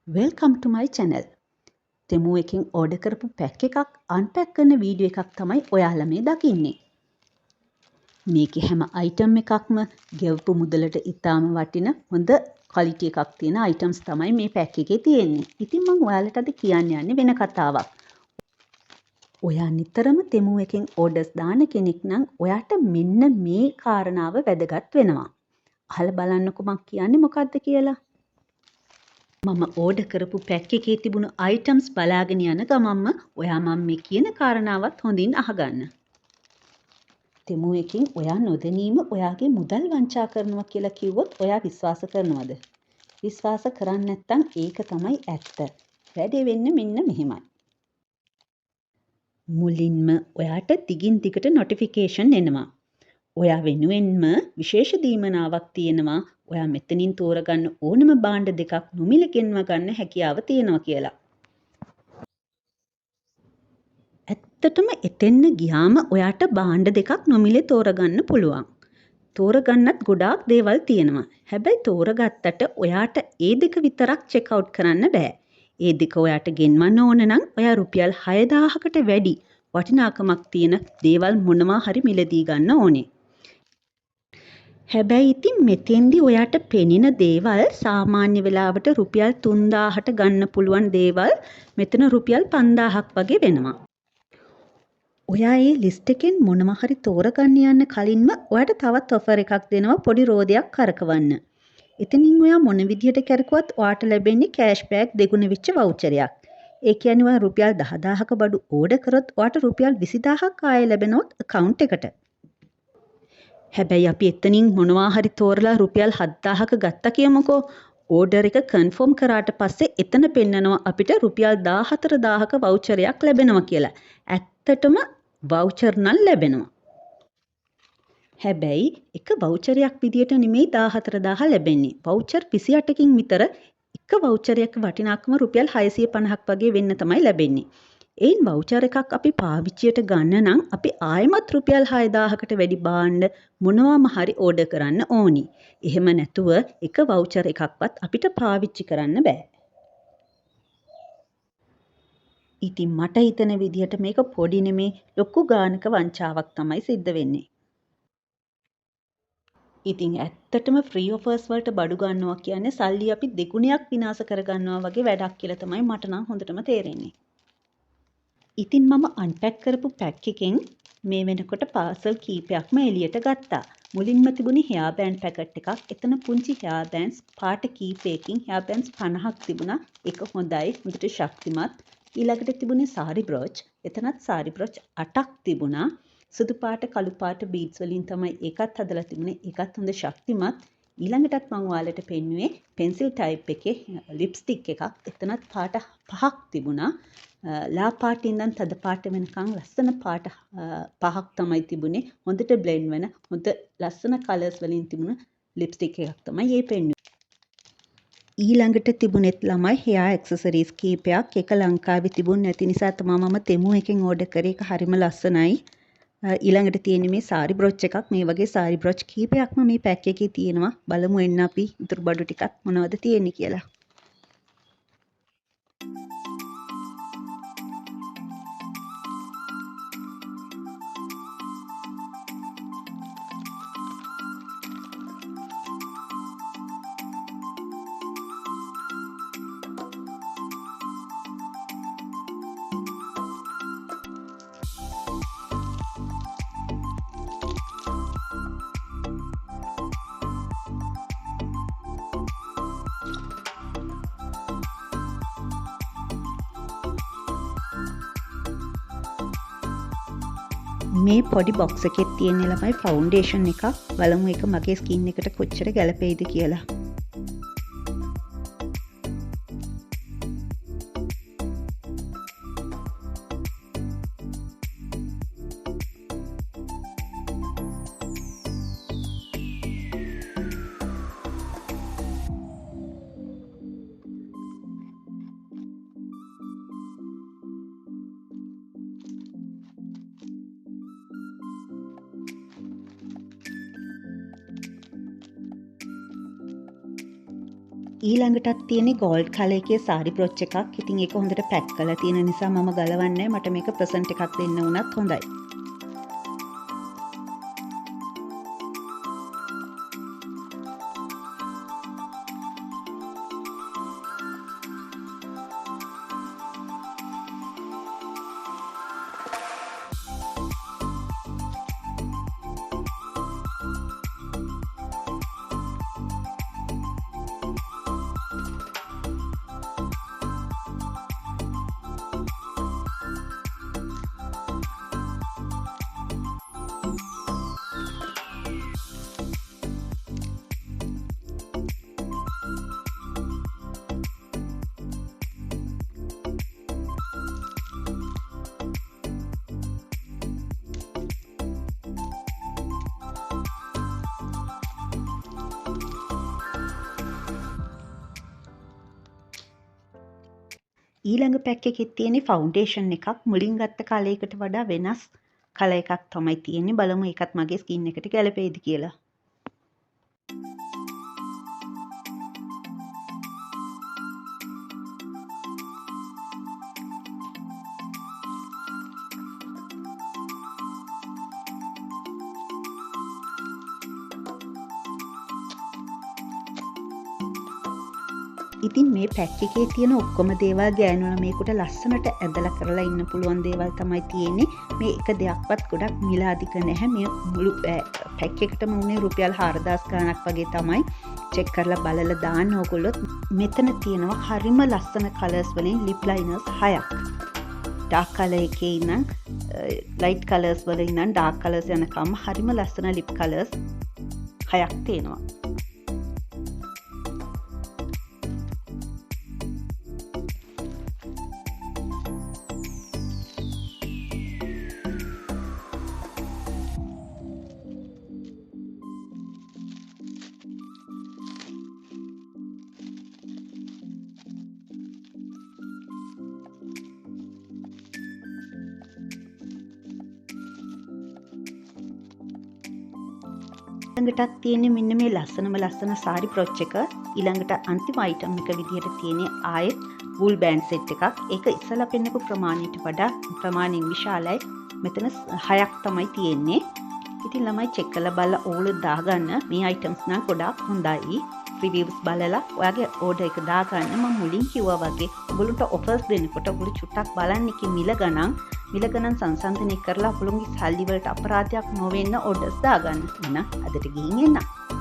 Welcome to my channel. තෙමු එකෙන් order කරපු pack එකක් අන්පැක් කරන වීඩියෝ එකක් තමයි ඔයාලා මේ දකින්නේ. මේකේ හැම අයිටම් එකක්ම ගෙවපු මුදලට ඉතාම වටින හොඳ ක්වලිටි එකක් තියෙන අයිටම්ස් තමයි මේ පැක් එකේ තියෙන්නේ. ඉතින් මම ඔයාලට අද කියන්න යන්නේ වෙන කතාවක්. ඔයා නිතරම තෙමු එකෙන් ඕඩර්ස් දාන කෙනෙක් නම් ඔයාට මෙන්න මේ කාරණාව වැදගත් වෙනවා. අහලා බලන්නකෝ මම කියන්නේ මොකක්ද කියලා. මම ඕඩර් කරපු පැක් එකේ තිබුණු අයිටම්ස් බලාගෙන යන ගමන්ම ඔයා මම මේ කියන කාරණාවත් හොඳින් අහගන්න. තෙමු එකෙන් ඔයා නොදැනීම ඔයාගේ මුදල් වංචා කරනවා කියලා කිව්වොත් ඔයා විශ්වාස කරනවද? විශ්වාස කරන්නේ නැත්නම් ඒක තමයි ඇත්ත. වැඩේ වෙන්නේ මෙන්න මෙහෙමයි. මුලින්ම ඔයාට දිගින් දිගට නොටිෆිකේෂන් එනවා. ඔයා වෙනුවෙන්ම විශේෂ දීමනාවක් තියෙනවා. ඔයා මෙතනින් තෝරගන්න ඕනම භාණ්ඩ දෙකක් නොමිල ගෙන්ව ගන්න හැකියාව තියෙනවා කියලා. ඇත්තටම එතෙන්න ගියාම ඔයාට භාණ්ඩ දෙකක් නොමිලේ තෝරගන්න පුළුවන්. තෝරගන්නත් ගොඩාක් දේවල් තියෙනවා. හැබැයි තෝරගත්තට ඔයාට ඒ දෙක විතරක් චෙක් අවුට් කරන්න බෑ. ඒ දෙක ඔයාට ගෙන්වන්න ඕන නම් ඔයා රුපියල් 6000කට වැඩි වටිනාකමක් තියෙන දේවල් මොනවා හරි මිලදී ගන්න ඕනේ. හැබැයි ඉතින් මෙතෙන්දි ඔයාට පෙනෙන දේවල් සාමාන්‍ය වෙලාවට රුපියල් 3000ට ගන්න පුළුවන් දේවල් මෙතන රුපියල් 5000ක් වගේ වෙනවා. ඔයා ඒ ලිස්ට් එකෙන් මොනවා හරි තෝරගන්න යන්න කලින්ම ඔයාට තවත් ඔෆර් එකක් දෙනවා පොඩි රෝදයක් කරකවන්න. එතනින් ඔයා මොන විදියට කරකුවත් ඔයාට ලැබෙන්නේ කෑෂ්බෑක් දෙගුණ වෙච්ච වවුචරයක්. ඒ කියන්නේ ඔයා රුපියල් 10000ක බඩු ඕඩර් කරොත් ඔයාට රුපියල් 20000ක් ආයෙ ලැබෙනොත් account එකට. හැබැයි අපි එතනින් මොනවා හරි තෝරලා රුපියල් 7000ක ගත්තා කියමුකෝ. ඕඩර් එක කන්ෆර්ම් කරාට පස්සේ එතන පෙන්නනවා අපිට රුපියල් 14000ක වවුචරයක් ලැබෙනවා කියලා. ඇත්තටම වවුචර් නම් ලැබෙනවා. හැබැයි එක වවුචරයක් විදියට නෙමෙයි 14000 ලැබෙන්නේ. වවුචර් 28කින් විතර එක වවුචරයක වටිනාකම රුපියල් 650ක් වගේ වෙන්න තමයි ලැබෙන්නේ. එයින් වවුචර් එකක් අපි පාවිච්චියට ගන්න නම් අපි ආයෙමත් රුපියල් 6000කට වැඩි භාණ්ඩ මොනවාම හරි ඕඩර් කරන්න ඕනි. එහෙම නැතුව එක වවුචර් එකක්වත් අපිට පාවිච්චි කරන්න බෑ. ඉතින් මට හිතෙන විදිහට මේක පොඩි නෙමේ ලොකු ගානක වංචාවක් තමයි සිද්ධ වෙන්නේ. ඉතින් ඇත්තටම ෆ්‍රී ඔෆර්ස් වලට බඩු ගන්නවා කියන්නේ සල්ලි අපි දෙගුණයක් විනාශ කරගන්නවා වගේ වැඩක් කියලා තමයි මට නම් හොඳටම තේරෙන්නේ. ඉතින් මම අන්පැක් කරපු පැක් එකෙන් මේ වෙනකොට පාසල් කීපයක්ම එළියට ගත්තා. මුලින්ම තිබුණේ හෙයා බෑන්ඩ් පැකට් එකක්. එතන පුංචි හෙයා බෑන්ඩ්ස් පාට කීපයකින් හෙයා බෑන්ඩ්ස් 50ක් තිබුණා. ඒක හොඳයි, හොඳට ශක්තිමත්. ඊළඟට තිබුණේ සාරි බ්‍රෝච්. එතනත් සාරි බ්‍රෝච් 8ක් තිබුණා. සුදු පාට කළු පාට බීඩ්ස් වලින් තමයි ඒකත් හදලා තිබුණේ. ඒකත් හොඳ ශක්තිමත්. ඊළඟටත් මම ඔයාලට පෙන්නුවේ පෙන්සිල් ටයිප් එකේ ලිප්ස්ටික් එකක්. එතනත් පාට 5ක් තිබුණා. ලා පාටින් ඉඳන් තද පාට වෙනකන් ලස්සන පාට 5ක් තමයි තිබුණේ. හොඳට බ්ලෙන්ඩ් වෙන හොඳ ලස්සන කලර්ස් වලින් තිබුණ ලිප්ස්ටික් එකක් තමයි මේ පෙන්නුවේ. ඊළඟට තිබුණෙත් ළමයි හෙයා ඇක්සසරීස් කීපයක්. ඒක ලංකාවේ තිබුණ නැති නිසා තමයි මම තෙමු එකෙන් ඕඩර් කරේ. ඒක හරිම ලස්සනයි. ඊළඟට තියෙන්නේ මේ සාරි බ්‍රොච් එකක්. මේ වගේ සාරි බ්‍රොච් කීපයක්ම මේ පැක් එකේ තියෙනවා. බලමු එන්න අපි ඉතුරු බඩු ටිකක් මොනවද තියෙන්නේ කියලා. මේ පොඩි බොක්ස් එකේ තියෙන ළමයි ෆවුන්ඩේෂන් එකක්. බලමු ඒක මගේ ස්කින් එකට කොච්චර ගැලපෙයිද කියලා. ඊළඟටත් තියෙන්නේ ගෝල්ඩ් කලර් එකේ සාරි බ්‍රොච් එකක්. ඉතින් ඒක හොඳට පැක් කරලා තියෙන නිසා මම ගලවන්නේ. මට මේක ප්‍රසන්ට් එකක් දෙන්න වුණත් හොඳයි. ඊළඟ පැක් එකේ තියෙන ෆවුන්ඩේෂන් එකක් මුලින් ගත්ත කලර් එකට වඩා වෙනස් කලර් එකක් තමයි තියෙන්නේ. බලමු ඒකත් මගේ ස්කින් එකට ගැලපෙයිද කියලා. ඉතින් මේ පැක් එකේ තියෙන ඔක්කොම දේවල් ගෑනු ළමයෙකුට ලස්සනට ඇදලා කරලා ඉන්න පුළුවන් දේවල් තමයි තියෙන්නේ. මේ එක දෙයක්වත් ගොඩක් මිල අධික නැහැ. මේ මුළු පැක් එකටම උනේ රුපියල් 4000 ගාණක් වගේ තමයි. චෙක් කරලා බලලා දාන්න ඕගොල්ලොත්. මෙතන තියෙනවා හරිම ලස්සන කලර්ස් වලින් ලිප් ලයිනර්ස් 6ක්. ඩාර්ක් කලර් එකේ ඉඳන් ලයිට් කලර්ස් වල ඉඳන් ඩාර්ක් කලර්ස් යනකම් හරිම ලස්සන ලිප් කලර්ස් 6ක් තියෙනවා. ඊළඟටත් තියෙන්නේ මෙන්න මේ ලස්සන සාරි බ්‍රොච් එක. ඊළඟට අන්තිම අයිටම් එක විදිහට තියෙන්නේ ආයෙත් වූල් බෑන්ඩ් සෙට් එකක්. ඒක ඉස්සලා පෙන්නපු ප්‍රමාණයට වඩා ප්‍රමාණයෙන් විශාලයි. මෙතන 6ක් තමයි තියෙන්නේ. ඉතින් ළමයි චෙක් කරලා බලලා ඕගොල්ලෝ දාගන්න. මේ අයිටම්ස් නම් ගොඩාක් හොඳයි. රිවිව්ස් බලලා ඔයාගේ ඕඩර් එක දාගන්න. මම මුලින් කිව්වා වගේ ඔයගොල්ලන්ට ඔෆර්ස් දෙනකොට ඔයගොල්ලෝ චුට්ටක් බලන්න කි මිල ගණන් සංසන්දනය කරලා ඔයගොල්ලෝගේ සල්ලි වලට අපරාධයක් නොවෙන්න ඕඩර්ස් දාගන්න. එහෙනම් අදට ගිහින් එන්න.